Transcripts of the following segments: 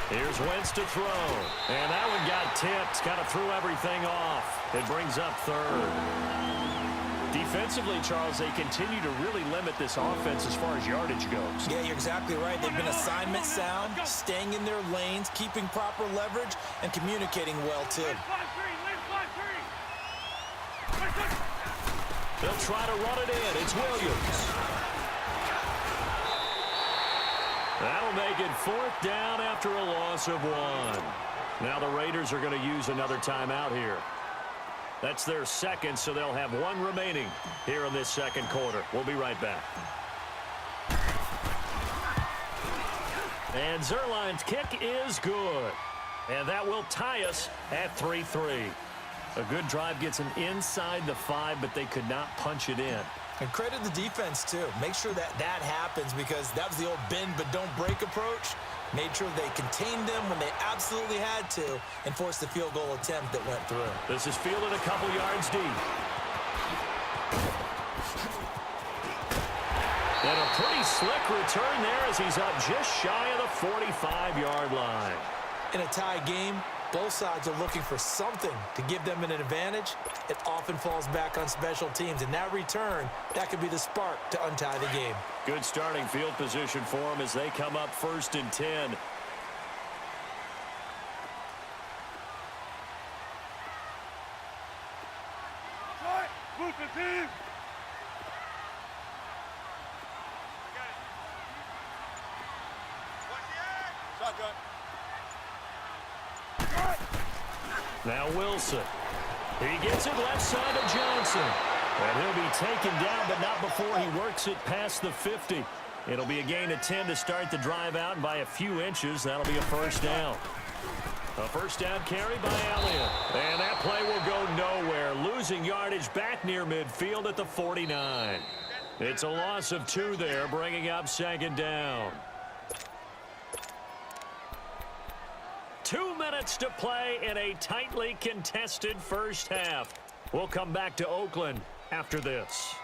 Here's Wentz to throw. And that one got tipped. Kind of threw everything off. It brings up third. Defensively, Charles, they continue to really limit this offense as far as yardage goes. Yeah, you're exactly right. They've been assignment sound, staying in their lanes, keeping proper leverage, and communicating well, too. They'll try to run it in. It's Williams. That'll make it 4th down after a loss of 1. Now the Raiders are going to use another timeout here. That's their second, so they'll have 1 remaining here in this second quarter. We'll be right back. And Zuerlein's kick is good. And that will tie us at 3-3. A good drive gets them inside the 5, but they could not punch it in. And credit the defense, too. Make sure that happens, because that was the old bend but don't break approach. Made sure they contained them when they absolutely had to and forced the field goal attempt that went through. This is fielded a couple yards deep. And a pretty slick return there as he's up just shy of the 45-yard line. In a tie game, both sides are looking for something to give them an advantage. It often falls back on special teams, and that return, that could be the spark to untie the game. Good starting field position for them as they come up 1st and 10. Now Wilson. He gets it left side of Johnson. And he'll be taken down, but not before he works it past the 50. It'll be a gain of 10 to start the drive out, and by a few inches, that'll be a 1st down. A 1st down carry by Elliott. And that play will go nowhere. Losing yardage back near midfield at the 49. It's a loss of 2 there, bringing up 2nd down. 2 minutes to play in a tightly contested first half. We'll come back to Oakland after this.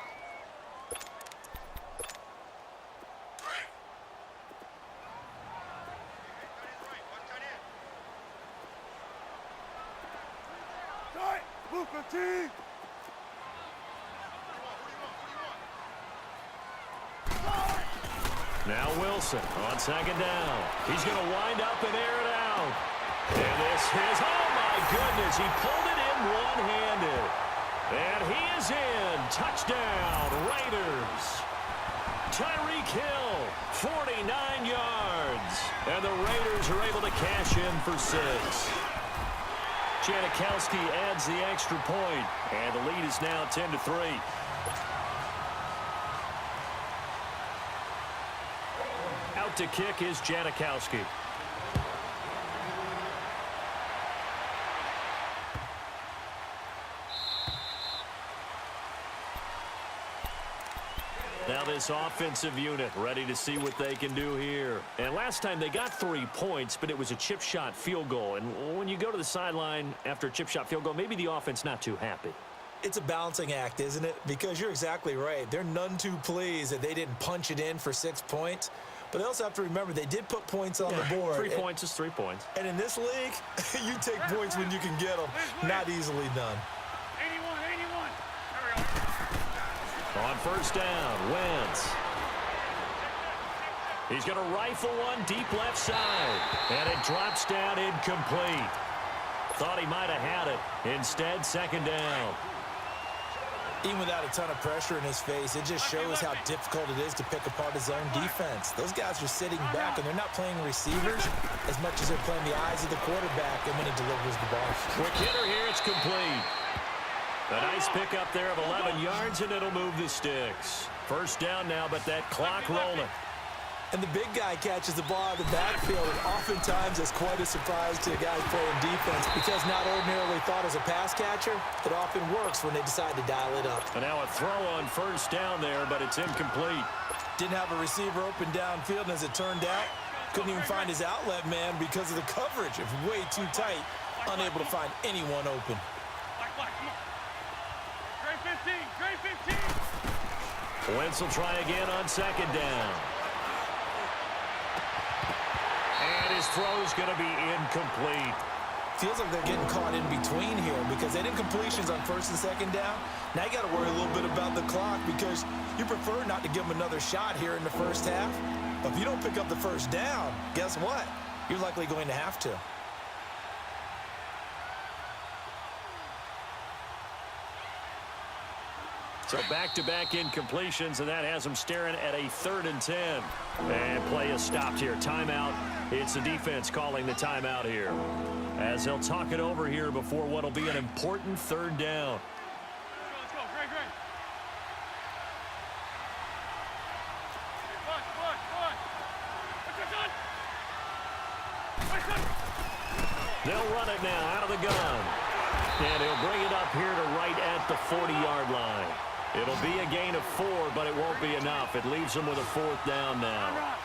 Now Wilson on 2nd down. He's going to wind up and air it out. And this is, oh my goodness, he pulled it in one-handed. And he is in. Touchdown, Raiders. Tyreek Hill, 49 yards. And the Raiders are able to cash in for 6. Janikowski adds the extra point, and the lead is now 10-3. Out to kick is Janikowski. Now this offensive unit ready to see what they can do here. And last time they got 3 points, but it was a chip shot field goal. And when you go to the sideline after a chip shot field goal, maybe the offense not too happy. It's a balancing act, isn't it? Because you're exactly right. They're none too pleased that they didn't punch it in for 6 points. But they also have to remember they did put points on the board. 3 points is 3 points. And in this league, you take points when you can get them. Not easily done. On 1st down, Wentz. He's going to rifle one deep left side. And it drops down incomplete. Thought he might have had it. Instead, 2nd down. Even without a ton of pressure in his face, it just shows how difficult it is to pick apart his own defense. Those guys are sitting back, and they're not playing receivers as much as they're playing the eyes of the quarterback and when he delivers the ball. Quick hitter here, it's complete. A nice pickup there of 11 yards, and it'll move the sticks. 1st down now, but that clock rolling. And the big guy catches the ball out of the backfield, and oftentimes it's quite a surprise to the guys playing defense because not ordinarily thought as a pass catcher, it often works when they decide to dial it up. And now a throw on 1st down there, but it's incomplete. Didn't have a receiver open downfield, and as it turned out, couldn't even find his outlet man because of the coverage. It was way too tight, unable to find anyone open. Wentz will try again on 2nd down. throw is going to be incomplete. Feels like they're getting caught in between here because they did completions on first and second down. Now you got to worry a little bit about the clock because you prefer not to give them another shot here in the first half. But if you don't pick up the first down, guess what? You're likely going to have to. So back-to-back incompletions, and that has them staring at a 3rd and 10. And play is stopped here. Timeout. It's the defense calling the timeout here, as they'll talk it over here before what will be an important 3rd down. Let's go. Great. They'll run it now out of the gun. And he'll bring it up here to right at the 40-yard line. It'll be a gain of 4, but it won't be enough. It leaves them with a 4th down now.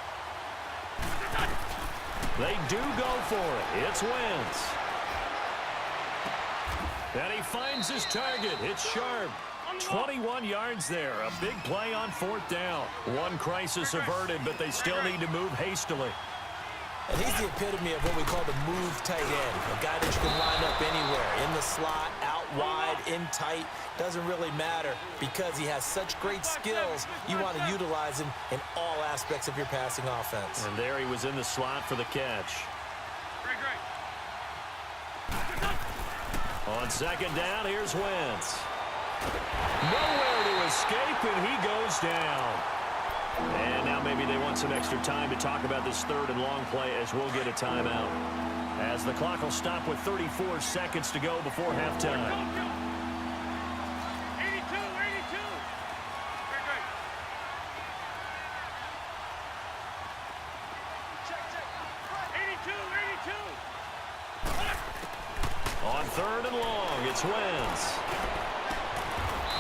They do go for it. It's Wentz. And he finds his target. It's sharp. 21 yards there. A big play on 4th down. One crisis averted, but they still need to move hastily. And he's the epitome of what we call the move tight end. A guy that you can line up anywhere. In the slot, out wide, in tight. Doesn't really matter because he has such great skills. You want to utilize him in all aspects of your passing offense. And there he was in the slot for the catch. Great. On 2nd down, here's Wentz. Nowhere to escape, and he goes down. And now maybe they want some extra time to talk about this 3rd and long play as we'll get a timeout. As the clock will stop with 34 seconds to go before halftime. 82. Great. Check. 82. On 3rd and long, it's Wentz.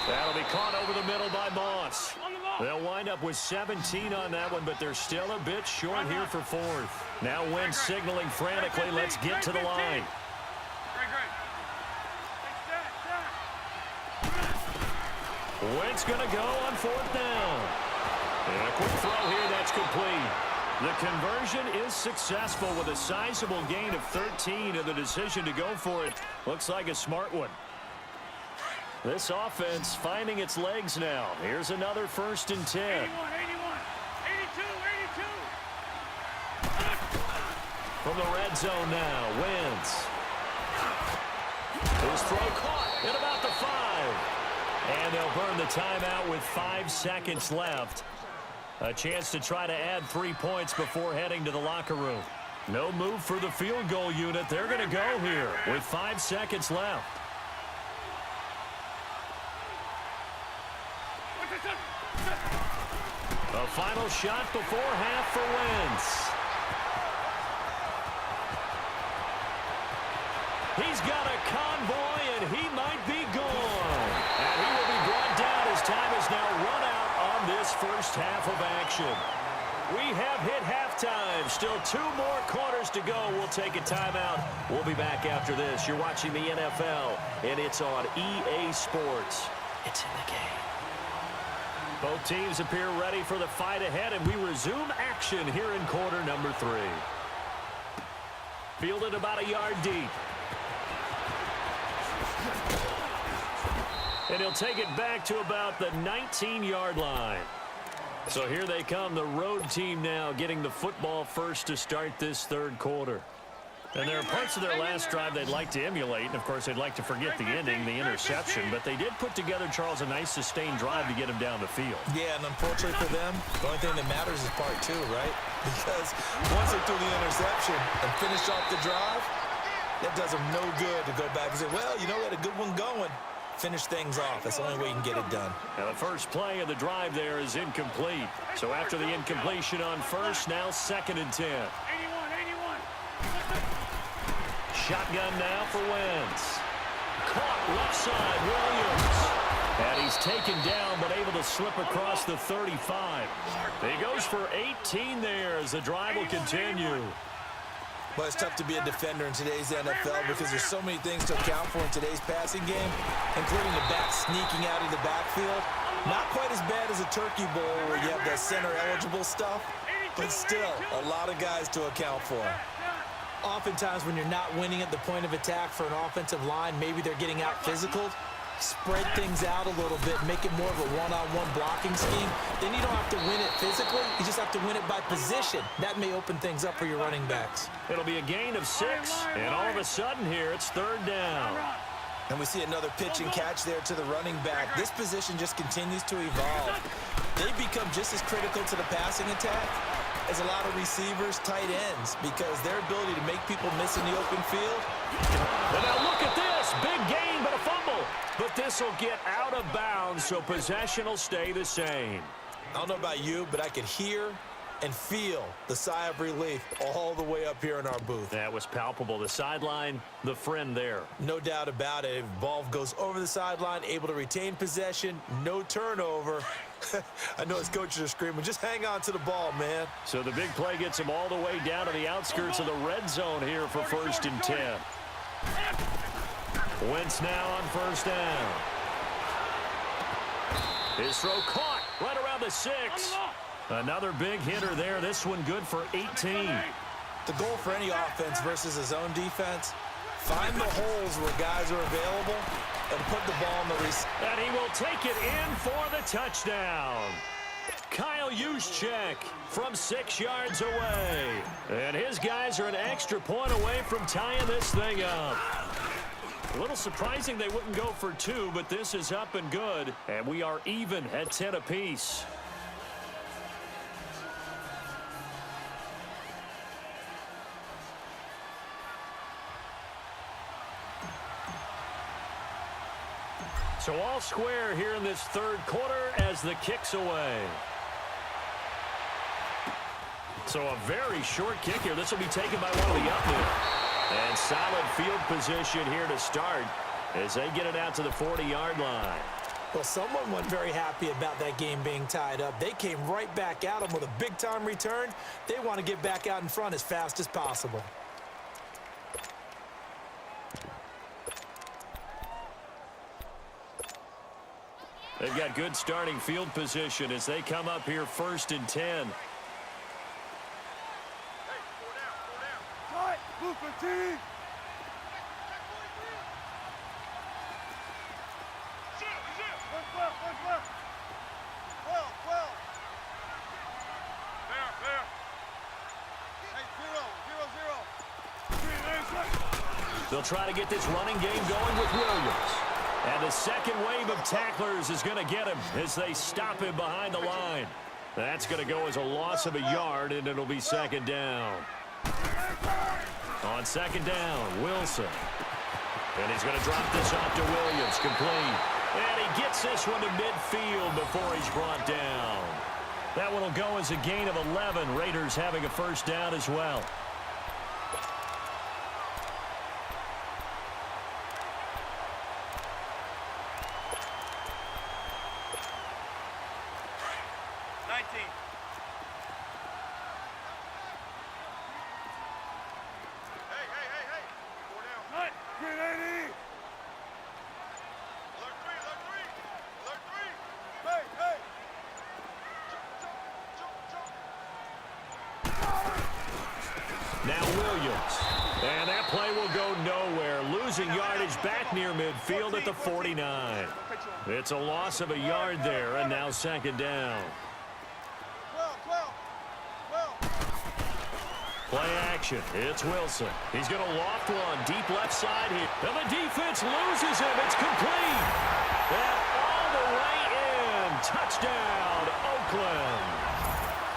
That'll be caught over the middle by Moss. They'll wind up with 17 on that one, but they're still a bit short here for 4th. Now Wentz signaling frantically, let's get to the line. Wentz going to go on 4th down. And a quick throw here, that's complete. The conversion is successful with a sizable gain of 13, and the decision to go for it looks like a smart one. This offense finding its legs now. Here's another 1st and 10. 81. 82. From the red zone now, Wentz. His throw caught at about the 5. And they'll burn the timeout with 5 seconds left. A chance to try to add 3 points before heading to the locker room. No move for the field goal unit. They're going to go here with 5 seconds left. A final shot before half for Wentz. He's got a convoy, and he might be gone. And he will be brought down as time is now run out on this first half of action. We have hit halftime. Still 2 more quarters to go. We'll take a timeout. We'll be back after this. You're watching the NFL, and it's on EA Sports. It's in the game. Both teams appear ready for the fight ahead, and we resume action here in quarter number 3. Fielded about a yard deep. And he'll take it back to about the 19-yard line. So here they come, the road team now getting the football first to start this 3rd quarter. And there are parts of their last drive they'd like to emulate, and of course they'd like to forget the ending, the interception, but they did put together, Charles, a nice sustained drive to get him down the field. Yeah, and unfortunately for them, the only thing that matters is part 2, right? Because once they threw the interception and finished off the drive, that does them no good to go back and say, well, you know, we had a good one going. Finish things off. That's the only way you can get it done. Now the first play of the drive there is incomplete. So after the incompletion on first, now 2nd and 10. 81. Shotgun now for Wentz. Caught left side, Williams. And he's taken down, but able to slip across the 35. He goes for 18 there as the drive will continue. But it's tough to be a defender in today's NFL because there's so many things to account for in today's passing game, including the back sneaking out of the backfield. Not quite as bad as a turkey bowl where you have the center eligible stuff, but still a lot of guys to account for. Oftentimes when you're not winning at the point of attack for an offensive line, maybe they're getting out physical. Spread things out a little bit, make it more of a one-on-one blocking scheme. Then you don't have to win it physically. You just have to win it by position. That may open things up for your running backs. It'll be a gain of 6, and all of a sudden here, it's 3rd down. And we see another pitch and catch there to the running back. This position just continues to evolve. They become just as critical to the passing attack as a lot of receivers, tight ends, because their ability to make people miss in the open field. And now look at this. Big gain, but a fumble. But this will get out of bounds, so possession will stay the same. I don't know about you, but I could hear and feel the sigh of relief all the way up here in our booth. That was palpable. The sideline, the friend there. No doubt about it. Ball goes over the sideline, able to retain possession, no turnover. I know his coaches are screaming, just hang on to the ball, man. So the big play gets him all the way down to the outskirts of the red zone here for 1st and 10. Wentz now on 1st down. His throw caught right around the 6. Another big hitter there. This one good for 18. The goal for any offense versus a zone defense, find the holes where guys are available and put the ball in the receiver. And he will take it in for the touchdown. Kyle Juszczyk from 6 yards away. And his guys are an extra point away from tying this thing up. A little surprising they wouldn't go for 2, but this is up and good. And we are even at 10 apiece. So all square here in this 3rd quarter as the kick's away. So a very short kick here. This will be taken by one of the upfield. And solid field position here to start as they get it out to the 40-yard line. Well, someone wasn't very happy about that game being tied up. They came right back at them with a big-time return. They want to get back out in front as fast as possible. They've got good starting field position as they come up here 1st and 10. Blue 15. They'll try to get this running game going with Williams. And the second wave of tacklers is going to get him as they stop him behind the line. That's going to go as a loss of a yard, and it'll be 2nd down. On 2nd down, Wilson. And he's going to drop this off to Williams, complete. And he gets this one to midfield before he's brought down. That one will go as a gain of 11. Raiders having a 1st down as well. Now Williams. And that play will go nowhere. Losing yardage back near midfield at the 49. It's a loss of a yard there, and now 2nd down. Play action. It's Wilson. He's going to loft one deep left side here. And the defense loses him. It's complete. And all the way in. Touchdown, Oakland.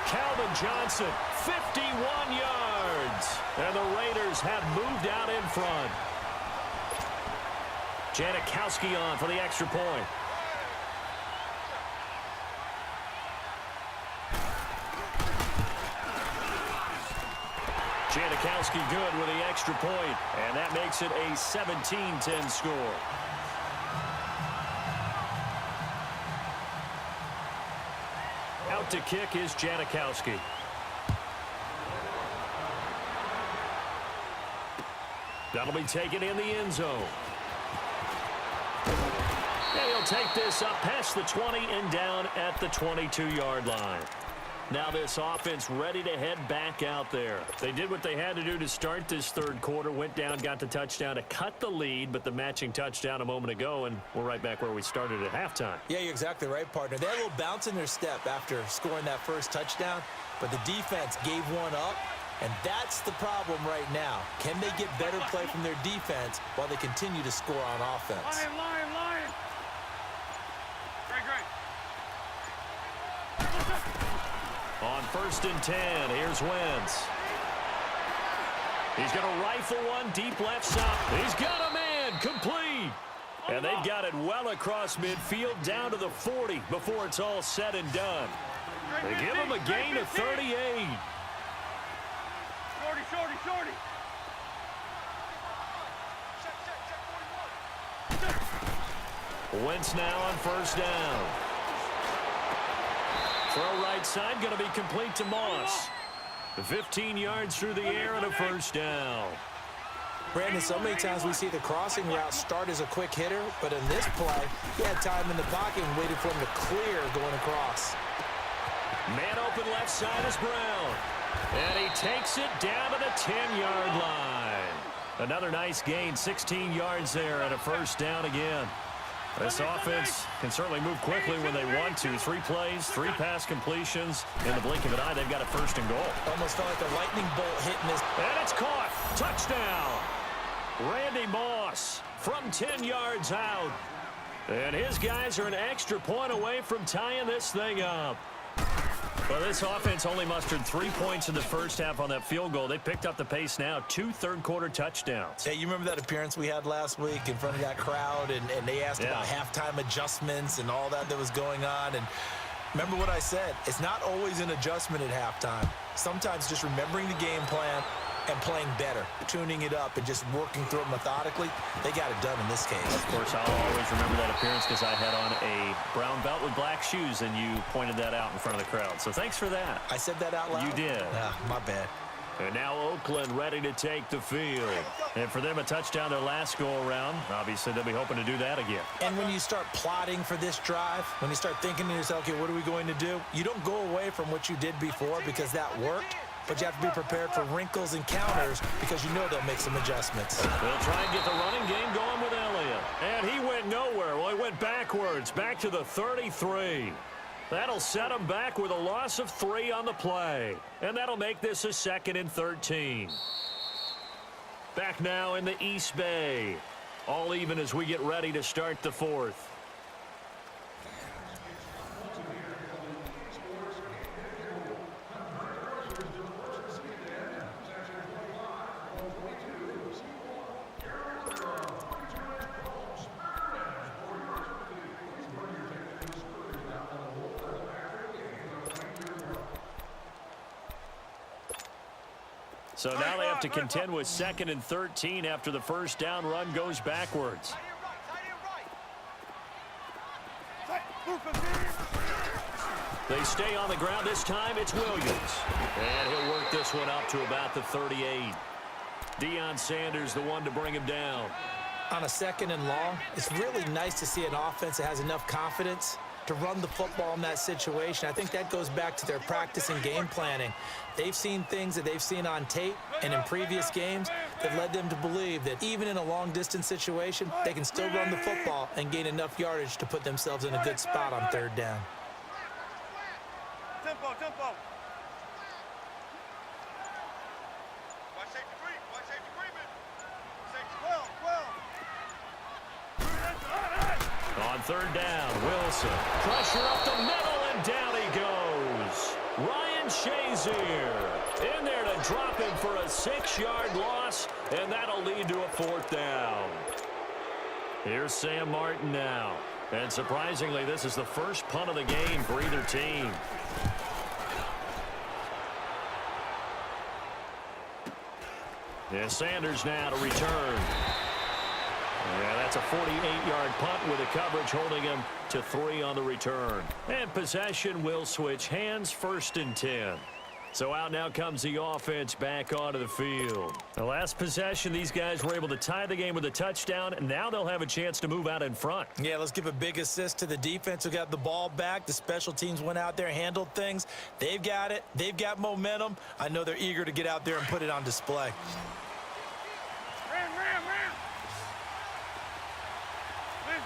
Calvin Johnson, 51 yards. And the Raiders have moved out in front. Janikowski on for the extra point. Janikowski good with the extra point, and that makes it a 17-10 score. Out to kick is Janikowski. That'll be taken in the end zone. And he'll take this up past the 20 and down at the 22-yard line. Now this offense ready to head back out there. They did what they had to do to start this third quarter, went down, got the touchdown to cut the lead, but the matching touchdown a moment ago, and we're right back where we started at halftime. Yeah, you're exactly right, partner. They had a little bounce in their step after scoring that first touchdown, but the defense gave one up, and that's the problem right now. Can they get better play from their defense while they continue to score on offense? Lion. Great. On 1st and 10, here's Wentz. He's going to rifle one deep left side. He's got a man, complete. And they've got it well across midfield down to the 40 before it's all said and done. They give him a gain of 38. Shorty. Wentz now on 1st down. Throw right side, going to be complete to Moss. 15 yards through the air and a 1st down. Brandon, so many times we see the crossing route start as a quick hitter, but in this play, he had time in the pocket and waited for him to clear going across. Man open left side is Brown. And he takes it down to the 10-yard line. Another nice gain, 16 yards there and a 1st down again. This offense can certainly move quickly when they want to. 3 plays, 3 pass completions. In the blink of an eye, they've got a 1st and goal. Almost felt like a lightning bolt hitting this. And it's caught. Touchdown. Randy Moss from 10 yards out. And his guys are an extra point away from tying this thing up. Well, this offense only mustered 3 points in the first half on that field goal. They picked up the pace now, 2 third-quarter touchdowns. Hey, you remember that appearance we had last week in front of that crowd, and they asked about halftime adjustments and all that was going on. And remember what I said, it's not always an adjustment at halftime. Sometimes just remembering the game plan and playing better, tuning it up and just working through it methodically. They got it done in this case. Of course, I'll always remember that appearance because I had on a brown belt with black shoes, and you pointed that out in front of the crowd. So thanks for that. I said that out loud? You did. My bad. And now Oakland ready to take the field. And for them, a touchdown their last go-around. Obviously, they'll be hoping to do that again. And when you start plotting for this drive, when you start thinking to yourself, okay, what are we going to do? You don't go away from what you did before because that worked. But you have to be prepared for wrinkles and counters because you know they'll make some adjustments. They'll try and get the running game going with Elliott. And he went nowhere. Well, he went backwards, back to the 33. That'll set him back with a loss of 3 on the play. And that'll make this a 2nd and 13. Back now in the East Bay. All even as we get ready to start the 4th. So now they have to contend with 2nd and 13 after the 1st down run goes backwards. They stay on the ground. This time it's Williams. And he'll work this one up to about the 38. Deion Sanders the one to bring him down. On a 2nd and long, it's really nice to see an offense that has enough confidence to run the football in that situation. I think that goes back to their practice and game planning. They've seen things that they've seen on tape and in previous games that led them to believe that even in a long-distance situation, they can still run the football and gain enough yardage to put themselves in a good spot on 3rd down. Tempo. Watch safety Freeman. Safety 12. On 3rd down, Wilson. Pressure up the middle, and down he goes. Ryan Shazier in there to drop him for a 6-yard loss, and that'll lead to a 4th down. Here's Sam Martin now. And surprisingly, this is the first punt of the game for either team. And Sanders now to return. Yeah, that's a 48-yard punt with the coverage holding him to 3 on the return. And possession will switch hands, 1st and 10. So out now comes the offense back onto the field. The last possession, these guys were able to tie the game with a touchdown, and now they'll have a chance to move out in front. Yeah, let's give a big assist to the defense who got the ball back. The special teams went out there, handled things. They've got it. They've got momentum. I know they're eager to get out there and put it on display. Ram.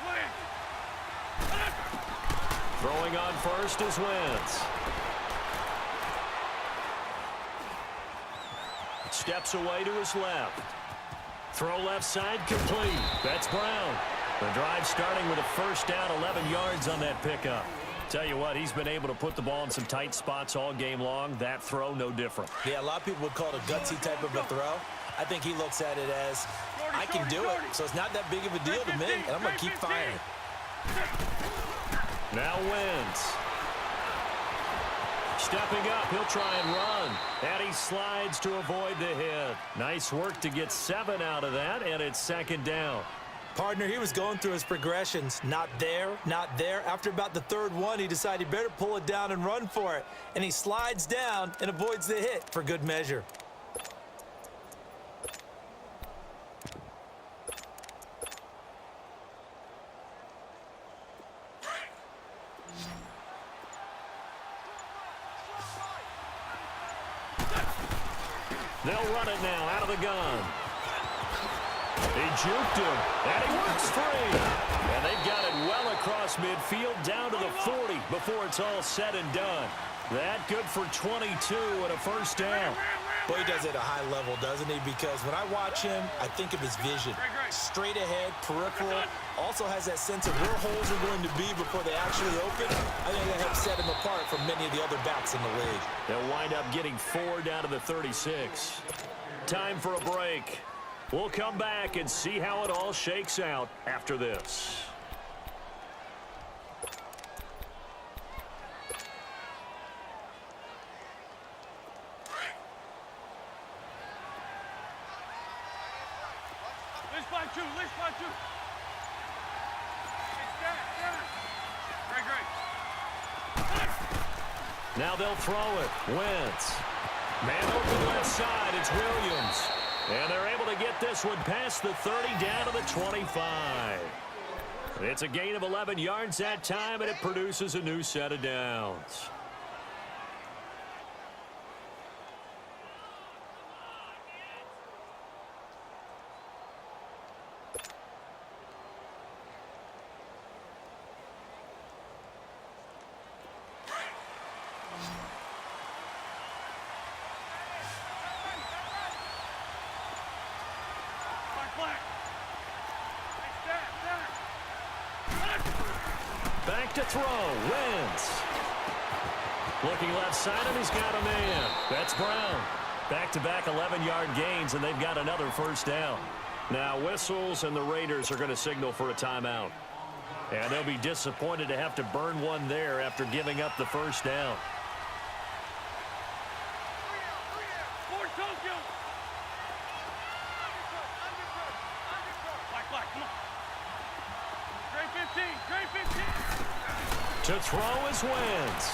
Win. Throwing on first is Wentz. Steps away to his left. Throw left side complete. That's Brown. The drive starting with a first down, 11 yards on that pickup. Tell you what, he's been able to put the ball in some tight spots all game long. That throw, no different. Yeah, a lot of people would call it a gutsy type of a throw. I think he looks at it as, I can do it. So it's not that big of a deal to me, and I'm going to keep firing. Now Wentz. Stepping up, he'll try and run. And he slides to avoid the hit. Nice work to get 7 out of that, and it's second down. Partner, he was going through his progressions. Not there, not there. After about the third one, he decided he better pull it down and run for it. And he slides down and avoids the hit for good measure. They'll run it now out of the gun. He juked him, and he works free. And they've got it well across midfield down to the 40 before it's all said and done. That good for 22 and a first down. Boy, he does it at a high level, doesn't he? Because when I watch him, I think of his vision. Straight ahead, peripheral. Also has that sense of where holes are going to be before they actually open. I think that helps set him apart from many of the other backs in the league. They'll wind up getting 4 down to the 36. Time for a break. We'll come back and see how it all shakes out after this. List by two. Great. Now they'll throw it. Wentz. Man open left side. It's Williams. And they're able to get this one past the 30 down to the 25. It's a gain of 11 yards that time, and it produces a new set of downs. Back to throw. Wentz. Looking left side, and he's got a man. That's Brown. Back-to-back 11-yard gains, and they've got another first down. Now whistles, and the Raiders are going to signal for a timeout. And they'll be disappointed to have to burn one there after giving up the first down. To throw is Wentz.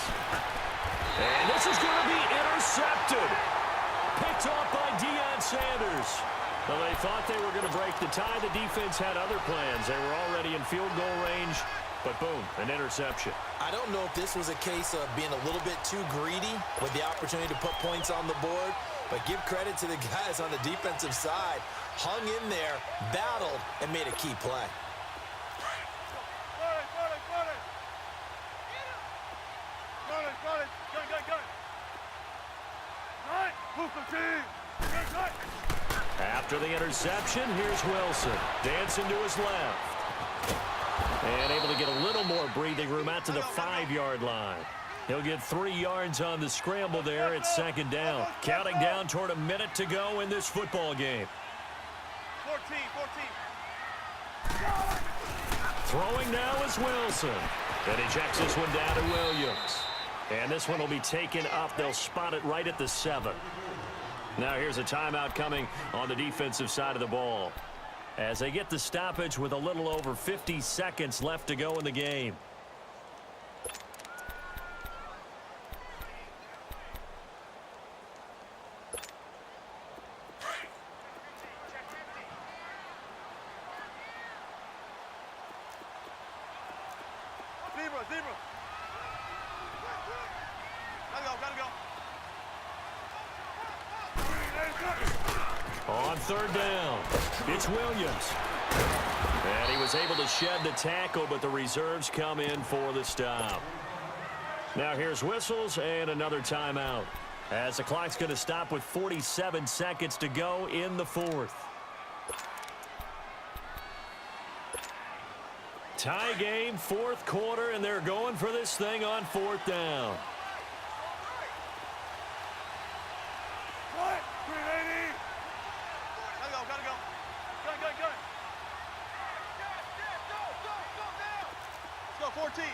And this is going to be intercepted. Picked off by Deion Sanders. Well, they thought they were going to break the tie. The defense had other plans. They were already in field goal range. But boom, an interception. I don't know if this was a case of being a little bit too greedy with the opportunity to put points on the board. But give credit to the guys on the defensive side. Hung in there, battled, and made a key play. After the interception, here's Wilson. Dancing to his left. And able to get a little more breathing room out to the 5-yard line. He'll get 3 yards on the scramble there at second down. Counting down toward a minute to go in this football game. 14. Throwing now is Wilson. And he checks this one down to Williams. And this one will be taken up. They'll spot it right at the 7. Now here's a timeout coming on the defensive side of the ball, as they get the stoppage with a little over 50 seconds left to go in the game. zebra. Gotta go. On third down, it's Williams. And he was able to shed the tackle, but the reserves come in for the stop. Now here's whistles and another timeout, as the clock's going to stop with 47 seconds to go in the fourth. Tie game, fourth quarter, and they're going for this thing on fourth down. What? 380. Gotta go. Go. Let's go, 14.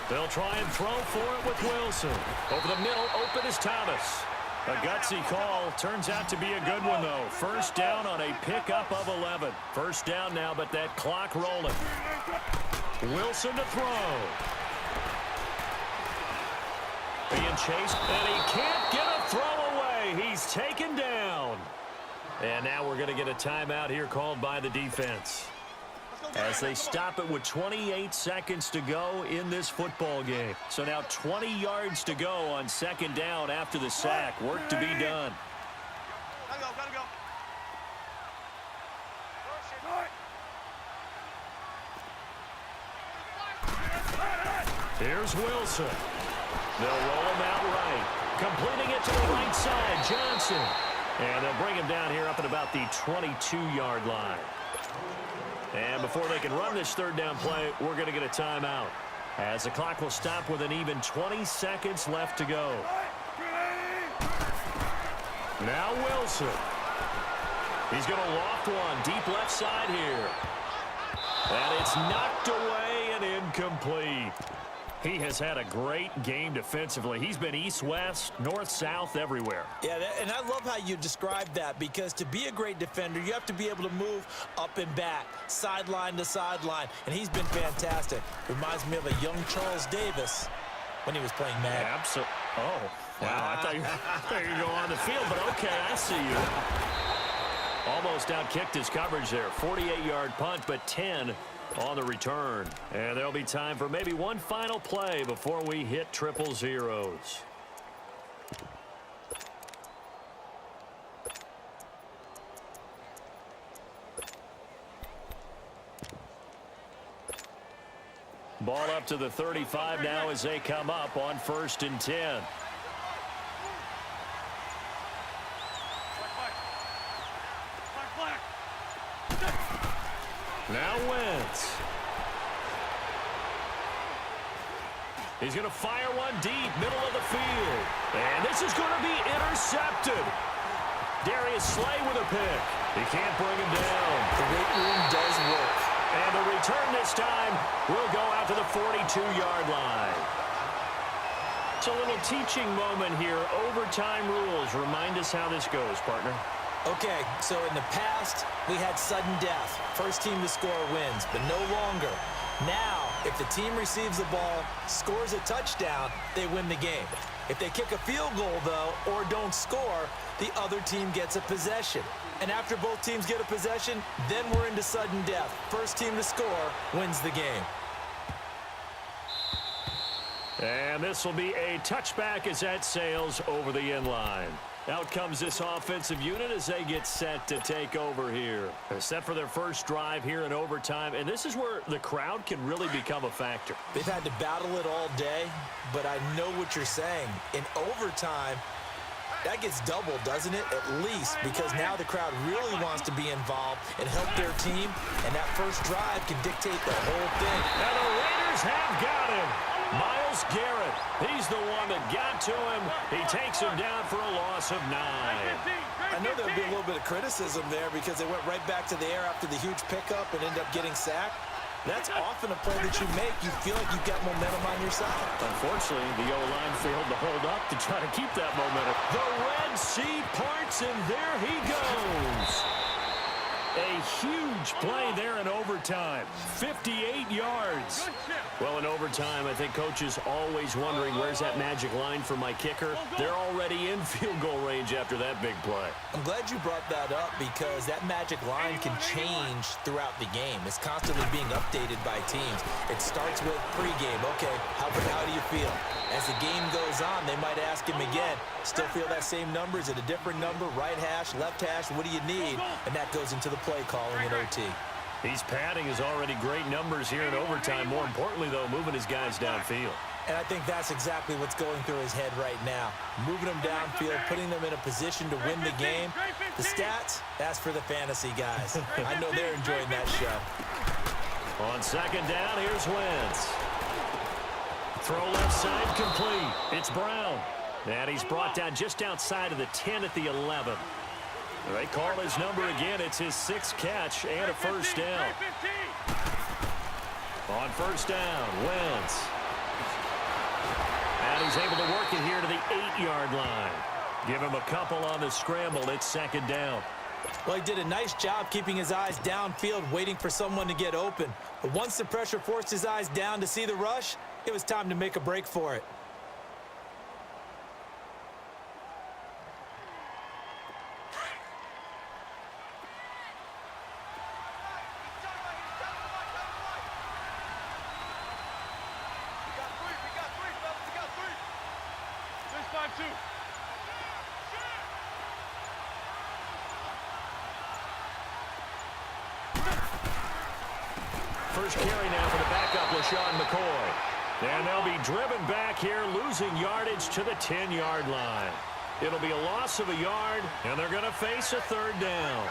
They'll try and throw for it with Wilson. Over the middle, open is Thomas. A gutsy call. Turns out to be a good one, though. First down on a pickup of 11. First down now, but that clock rolling. Wilson to throw. Being chased, and he can't get a throw away. He's taken down. And now we're going to get a timeout here called by the defense, as they stop it with 28 seconds to go in this football game. So now 20 yards to go on second down after the sack. Work to be done. Gotta go. Here's Wilson. They'll roll him out right. Completing it to the right side, Johnson. And they'll bring him down here up at about the 22-yard line. And before they can run this third down play, we're going to get a timeout, as the clock will stop with an even 20 seconds left to go. Now Wilson. He's going to loft one deep left side here. And it's knocked away and incomplete. He has had a great game defensively. He's been east-west, north-south, everywhere. Yeah, and I love how you describe that, because to be a great defender, you have to be able to move up and back, sideline to sideline, and he's been fantastic. Reminds me of a young Charles Davis when he was playing Madden. Absolutely. Oh, wow. I thought you were going to go on the field, but okay, I see you. Almost outkicked his coverage there. 48-yard punt, but 10 on the return. And there'll be time for maybe one final play before we hit triple zeros. Ball up to the 35 now as they come up on 1st and 10. Now Wentz. He's going to fire one deep, middle of the field. And this is going to be intercepted. Darius Slay with a pick. He can't bring him down. The weight room does work. And the return this time will go out to the 42-yard line. It's a little teaching moment here. Overtime rules. Remind us how this goes, partner. Okay, so in the past, we had sudden death. First team to score wins, but no longer. Now, if the team receives the ball, scores a touchdown, they win the game. If they kick a field goal, though, or don't score, the other team gets a possession. And after both teams get a possession, then we're into sudden death. First team to score wins the game. And this will be a touchback as that sails over the end line. Out comes this offensive unit as they get set to take over here. They're set for their first drive here in overtime, and this is where the crowd can really become a factor. They've had to battle it all day, but I know what you're saying. In overtime, that gets doubled, doesn't it? At least, because now the crowd really wants to be involved and help their team, and that first drive can dictate the whole thing. And the Raiders have got him. Myles Garrett, he's the one that got to him. He takes him down for a loss of 9. I know there'll be a little bit of criticism there because they went right back to the air after the huge pickup and ended up getting sacked. That's often a play that you make. You feel like you've got momentum on your side. Unfortunately, the O-line failed to hold up to try to keep that momentum. The Red Sea parts, and there he goes. A huge play there in overtime. 58 yards. Well, in overtime, I think coaches always wondering, where's that magic line for my kicker? They're already in field goal range after that big play. I'm glad you brought that up because that magic line can change throughout the game. It's constantly being updated by teams. It starts with pregame. Okay, how do you feel? As the game goes on, they might ask him again, still feel that same number? Is it a different number? Right hash, left hash, what do you need? And that goes into the play calling in OT. He's padding his already great numbers here in overtime. More importantly, though, moving his guys downfield. And I think that's exactly what's going through his head right now. Moving them downfield, putting them in a position to win the game. The stats, that's for the fantasy guys. I know they're enjoying that show. On second down, here's Wentz. Throw left side complete. It's Brown. And he's brought down just outside of the 10 at the 11. They call his number again. It's his 6th catch and a first down. On first down, Wentz. And he's able to work it here to the 8-yard line. Give him a couple on the scramble. It's second down. Well, he did a nice job keeping his eyes downfield, waiting for someone to get open. But once the pressure forced his eyes down to see the rush, it was time to make a break for it. First carry now for the backup, LaShawn McCoy. And they'll be driven back here, losing yardage to the 10-yard line. It'll be a loss of a yard, and they're going to face a third down.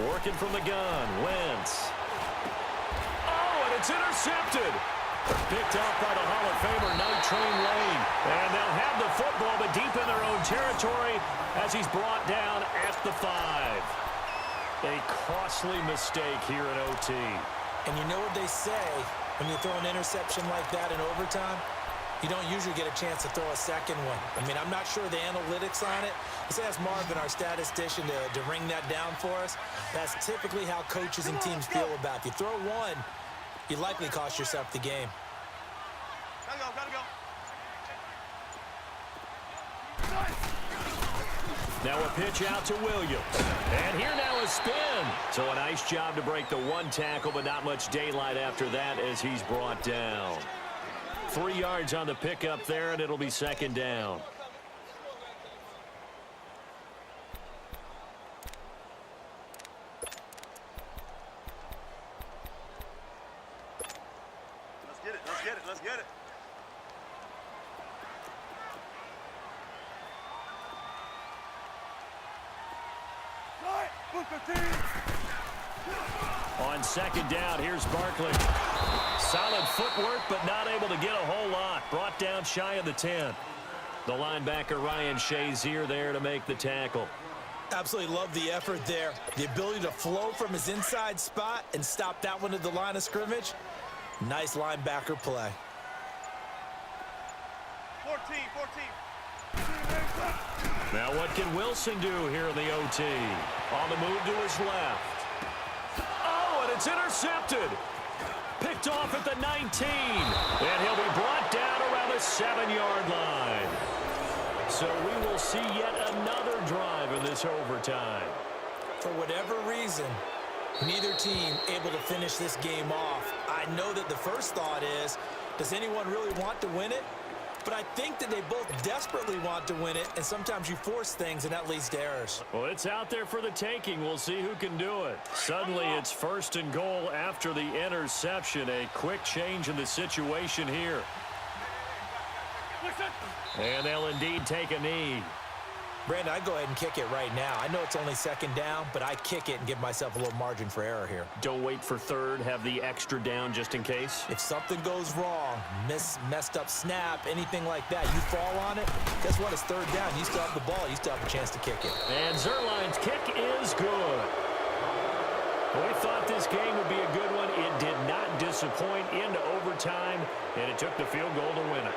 Working from the gun, Wentz. Oh, and it's intercepted. Picked off by the Hall of Famer, Night Train Lane. And they'll have the football, but deep in their own territory as he's brought down at the 5. A costly mistake here in OT. And you know what they say, when you throw an interception like that in overtime, you don't usually get a chance to throw a second one. I mean, I'm not sure the analytics on it. Let's ask Marvin, our statistician, to ring that down for us. That's typically how coaches and teams feel about it. You throw one, you likely cost yourself the game. Gotta go. Now a pitch out to Williams. And here now a spin. So a nice job to break the one tackle, but not much daylight after that as he's brought down. 3 yards on the pickup there, and it'll be second down. Let's get it. On second down, here's Barkley. Solid footwork, but not able to get a whole lot. Brought down shy of the 10. The linebacker, Ryan Shazier, there to make the tackle. Absolutely love the effort there. The ability to flow from his inside spot and stop that one at the line of scrimmage. Nice linebacker play. 14. Now what can Wilson do here in the OT? On the move to his left. Oh, and it's intercepted. Picked off at the 19. And he'll be brought down around the 7-yard line. So we will see yet another drive in this overtime. For whatever reason, neither team able to finish this game off. I know that the first thought is, does anyone really want to win it? But I think that they both desperately want to win it, and sometimes you force things, and that leads to errors. Well, it's out there for the taking. We'll see who can do it. Suddenly, it's first and goal after the interception. A quick change in the situation here. And they'll indeed take a knee. Brandon, I'd go ahead and kick it right now. I know it's only second down, but I kick it and give myself a little margin for error here. Don't wait for third. Have the extra down just in case. If something goes wrong, messed up snap, anything like that, you fall on it, guess what? It's third down. You still have the ball. You still have a chance to kick it. And Zerline's kick is good. We thought this game would be a good one. It did not disappoint into overtime, and it took the field goal to win it.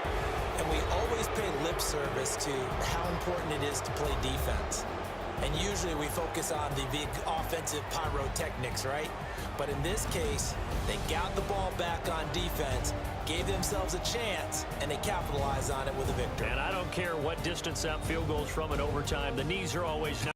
And we always pay lip service to how important it is to play defense. And usually we focus on the big offensive pyrotechnics, right? But in this case, they got the ball back on defense, gave themselves a chance, and they capitalized on it with a victory. And I don't care what distance that field goes from in overtime. The knees are always